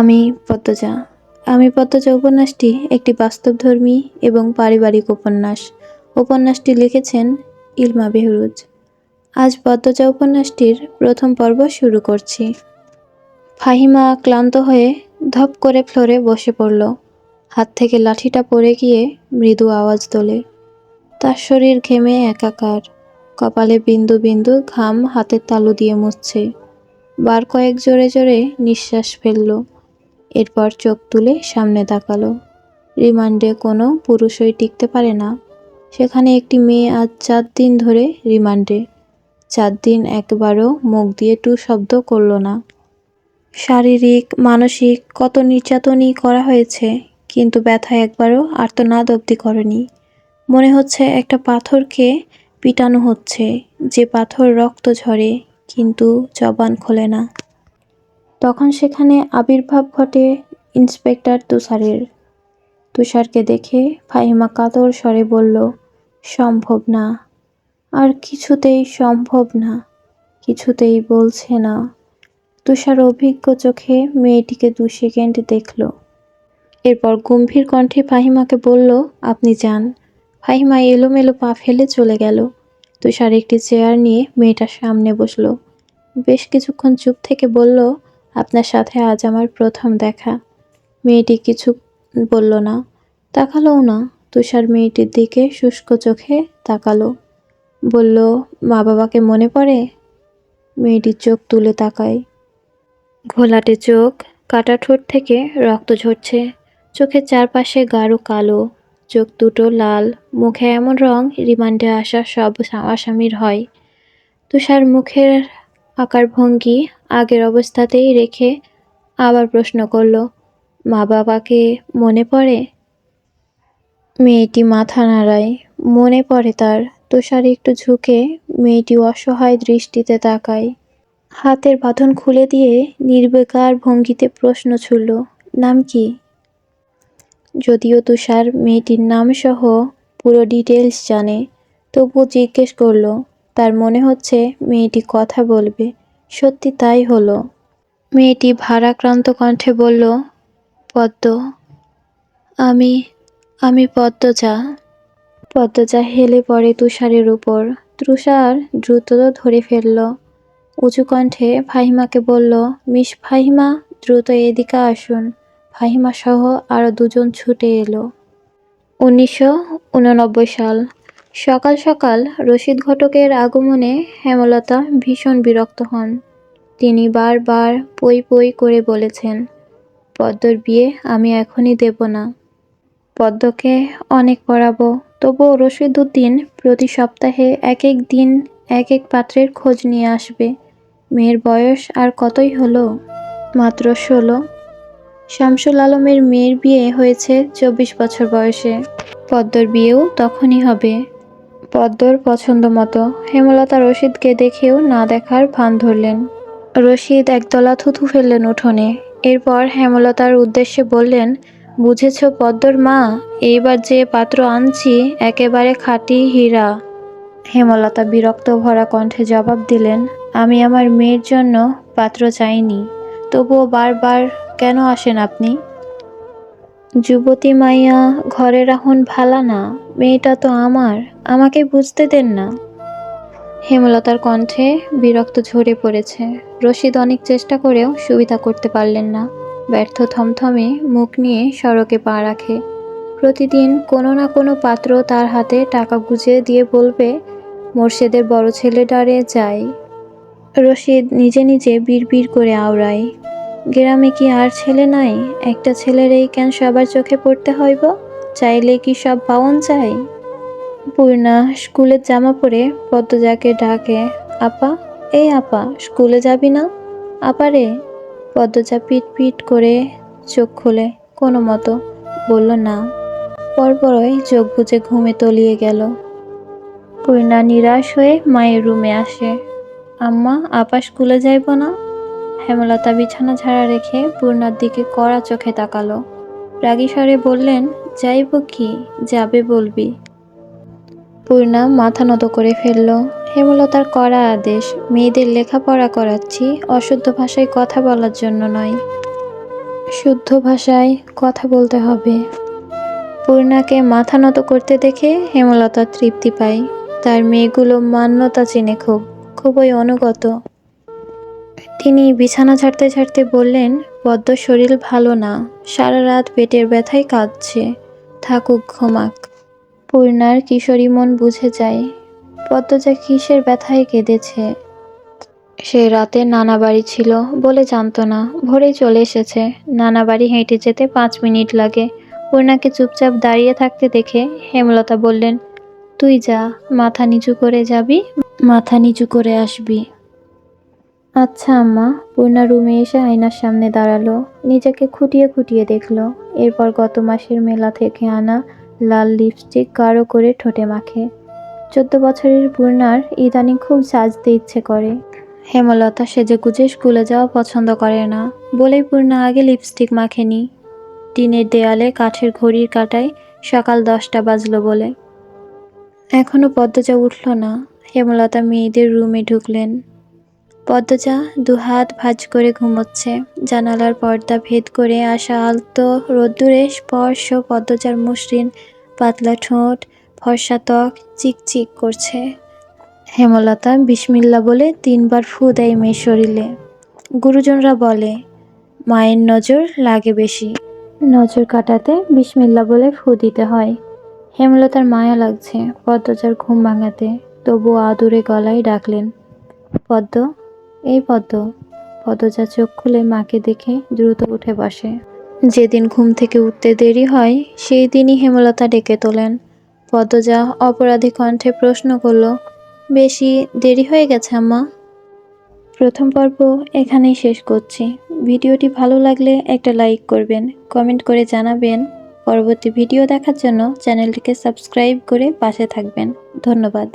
আমি পদ্মজা। আমি পদ্মজা উপন্যাসটি একটি বাস্তবধর্মী এবং পারিবারিক উপন্যাস। উপন্যাসটি লিখেছেন ইলমা বেহরুজ। আজ পদ্মজা উপন্যাসটির প্রথম পর্ব শুরু করছি। ফাহিমা ক্লান্ত হয়ে ধপ করে ফ্লোরে বসে পড়ল। হাত থেকে লাঠিটা পড়ে গিয়ে মৃদু আওয়াজ তোলে। তার শরীর ঘেমে একাকার, কপালে বিন্দু বিন্দু ঘাম হাতের তালু দিয়ে মুছছে। বার কয়েক জোরে জোরে নিঃশ্বাস ফেলল। এরপর চোখ তুলে সামনে তাকালো। রিমান্ডে কোনো পুরুষই টিকতে পারে না। সেখানে একটি মেয়ে আজ 4 দিন ধরে রিমান্ডে। 4 দিন একবারও মুখ দিয়ে টু শব্দ করল না। শারীরিক মানসিক কত নির্যাতনই করা হয়েছে, কিন্তু ব্যথা একবারও আর্তনাদ অবধি করেনি। মনে হচ্ছে একটা পাথরকে পিটানো হচ্ছে, যে পাথর রক্ত ঝরে কিন্তু জবান খোলে না। তখন সেখানে আবির্ভাব ঘটে ইন্সপেক্টর তুষারের। তুষারকে দেখে ফাহিমা কাতর স্বরে বলল, সম্ভব না, আর কিছুতেই সম্ভব না, কিছুতেই বলছে না। তুষার অভিজ্ঞ চোখে মেয়েটিকে 2 সেকেন্ড দেখল। এরপর গম্ভীর কণ্ঠে ফাহিমাকে বলল, আপনি যান। ফাহিমা এলোমেলো পা ফেলে চলে গেল। তুষার একটি চেয়ার নিয়ে মেয়েটার সামনে বসল। বেশ কিছুক্ষণ চুপ থেকে বলল, আপনার সাথে আজ আমার প্রথম দেখা। মেয়েটি কিছু বলল না, তাকালোও না। তুষার মেয়েটির দিকে শুষ্ক চোখে তাকালো। বলল, মা বাবাকে মনে পড়ে? মেয়েটির চোখ তুলে তাকায়। ঘোলাটে চোখ, কাটা ঠোঁট থেকে রক্ত ঝরছে। চোখের চারপাশে গাঢ় কালো, চোখ দুটো লাল, মুখে এমন রং রিমান্ডে আসা সব আসামির হয়। তুষার মুখের আকার ভঙ্গি আগের অবস্থাতেই রেখে আবার প্রশ্ন করল, মা বাবাকে মনে পড়ে? মেয়েটি মাথা নাড়ায়। মনে পড়ে তার। তুষার একটু ঝুঁকে মেয়েটি অসহায় দৃষ্টিতে তাকায়। হাতের বাঁধন খুলে দিয়ে নির্বিকার ভঙ্গিতে প্রশ্ন ছুড়ল, নাম কি? যদিও তুষার মেয়েটির নাম সহ পুরো ডিটেলস জানে, তবুও জিজ্ঞেস করল। তার মনে হচ্ছে মেয়েটি কথা বলবে। সত্যি তাই হলো। মেয়েটি ভারাক্রান্ত কণ্ঠে বলল, পদ্ম, আমি আমি পদ্মজা। পদ্মজা হেলে পড়ে তুষারের উপর। তুষার দ্রুত ধরে ফেলল। উঁচু কণ্ঠে ফাহিমাকে বলল, মিস ফাহিমা, দ্রুত এদিকে আসুন। ফাহিমা সহ আরো 2 জন ছুটে এলো। 1989 সাল। সকাল সকাল রশিদ ঘটকের আগমনে হেমলতা ভীষণ বিরক্ত হন। তিনি বারবার পই পই করে বলেছেন, পদ্মর বিয়ে আমি এখনই দেব না। পদ্মকে অনেক পড়াবো, তবুও রশিদ উদ্দিন প্রতি সপ্তাহে এক এক দিন এক এক পাত্রের খোঁজ নিয়ে আসবে। মেয়ের বয়স আর কতই হলো? মাত্র 16। শামসুল আলমের মেয়ের বিয়ে হয়েছে 24 বছর বয়সে। পদ্মর বিয়েও তখনই হবে, পদ্মর পছন্দ মতো। হেমলতা রশিদকে দেখেও না দেখার ভান ধরলেন। রশিদ একদলা থুথু ফেললেন উঠোনে। এরপর হেমলতার উদ্দেশ্যে বললেন, বুঝেছ পদ্মর মা, এইবার যে পাত্র আনছি একেবারে খাঁটি হীরা। হেমলতা বিরক্ত ভরা কণ্ঠে জবাব দিলেন, আমি আমার মেয়ের জন্য পাত্র চাইনি, তবুও বারবার কেন আসেন আপনি? যুবতী মাইয়া ঘরে রাহুন ভালা না, মেয়েটা তো আমার, আমাকে বুঝতে দেন না। হেমলতার কণ্ঠে বিরক্ত ঝরে পড়েছে। রশিদ অনেক চেষ্টা করেও সুবিধা করতে পারলেন না। ব্যর্থ থমথমে মুখ নিয়ে সড়কে পা রাখে। প্রতিদিন কোনো না কোনো পাত্র তার হাতে টাকা গুঁজে দিয়ে বলবে, মোর্শেদের বড় ছেলে ডারে যাই। রশিদ নিজে নিজে বিড়বিড় করে আওড়ায়, গ্রামে কি আর ছেলে নাই? একটা ছেলের এই কেন সবার চোখে পড়তে হইব? চাইলে কি সব পাওন চাই? পূর্ণা স্কুলের জামা পরে পদ্মজাকে ডাকে, আপা, এই আপা, স্কুলে যাবি না? আপা রে। পদ্মজা পিট পিট করে চোখ খুলে কোনো মতো বলল না। পরপরই চোখ বুজে ঘুমে তলিয়ে গেল। পূর্ণা নিরাশ হয়ে মায়ের রুমে আসে। আম্মা, আপা স্কুলে যাইব না? হেমলতা বিছানা ঝাড়া রেখে পূর্ণার দিকে কড়া চোখে তাকালো। রাগী স্বরে বললেন, যাইব কি, যাবে বলবি। পূর্ণা মাথা নত করে ফেলল। হেমলতার কড়া আদেশ, মেয়েদের লেখাপড়া করাচ্ছি, অশুদ্ধ ভাষায় কথা বলার জন্য নয়। শুদ্ধ ভাষায় কথা বলতে হবে। পূর্ণাকে মাথা নত করতে দেখে হেমলতা তৃপ্তি পায়। তার মেয়েগুলো মান্যতা চেনে খুবই অনুগত। তিনি বিছানা ঝাড়তে ঝাড়তে বললেন, পদ্ম শরীর ভালো না, সারা রাত পেটের ব্যথায় কাঁদছে, থাকুক ঘুমাক। পূর্ণার কিশোরী মন বুঝে যায় পদ্মজা কিসের ব্যথায় কেঁদেছে। সে রাতে নানা বাড়ি ছিল বলে জানতো না, ভোরেই চলে এসেছে। নানা বাড়ি হেঁটে যেতে 5 মিনিট লাগে। পূর্ণাকে চুপচাপ দাঁড়িয়ে থাকতে দেখে হেমলতা বললেন, তুই যা, মাথা নিচু করে যাবি, মাথা নিচু করে আসবি। আচ্ছা আম্মা। পূর্ণা রুমে এসে আয়নার সামনে দাঁড়ালো, নিজেকে খুঁটিয়ে খুঁটিয়ে দেখলো। এরপর গত মাসের মেলা থেকে আনা লাল লিপস্টিক গাঢ় করে ঠোঁটে মাখে। 14 বছরের পূর্ণার ইদানিং খুব সাজতে ইচ্ছে করে। হেমলতা সেজেগুজে স্কুলে যাওয়া পছন্দ করে না বলেই পূর্ণা আগে লিপস্টিক মাখেনি। টিনের দেয়ালে কাঠের ঘড়ির কাঁটায় সকাল 10টা বাজলো বলে। এখনো পদ্মজা উঠল না। হেমলতা মেয়েদের রুমে ঢুকলেন। পদ্মজা দুহাত ভাঁজ করে ঘুমোচ্ছে। জানালার পর্দা ভেদ করে আসা আলতো রোদ্দুরে স্পর্শ পদ্মজার মসৃণ পাতলা ঠোঁট, ফর্সা ত্বক চিকচিক করছে। হেমলতা বিসমিল্লা বলে 3 বার ফু দেয় মেয়ের শরীরে। গুরুজনরা বলে, মায়ের নজর লাগে বেশি, নজর কাটাতে বিসমিল্লা বলে ফু দিতে হয়। হেমলতার মায়া লাগছে পদ্মজার ঘুম ভাঙাতে, তবু আদুরে গলায় ডাকলেন, পদ্ম, এই পদ্ম। পদ্মজা চোখ খুলে মাকে দেখে দ্রুত উঠে বসে। যেদিন ঘুম থেকে উঠতে দেরি হয় সেই দিনই হেমলতা ডেকে তোলেন। পদ্মজা অপরাধী কণ্ঠে প্রশ্ন করল, বেশি দেরি হয়ে গেছে আম্মা? প্রথম পর্ব এখানেই শেষ করছি। ভিডিওটি ভালো লাগলে একটা লাইক করবেন, কমেন্ট করে জানাবেন। পরবর্তী ভিডিও দেখার জন্য চ্যানেলটিকে সাবস্ক্রাইব করে পাশে থাকবেন। ধন্যবাদ।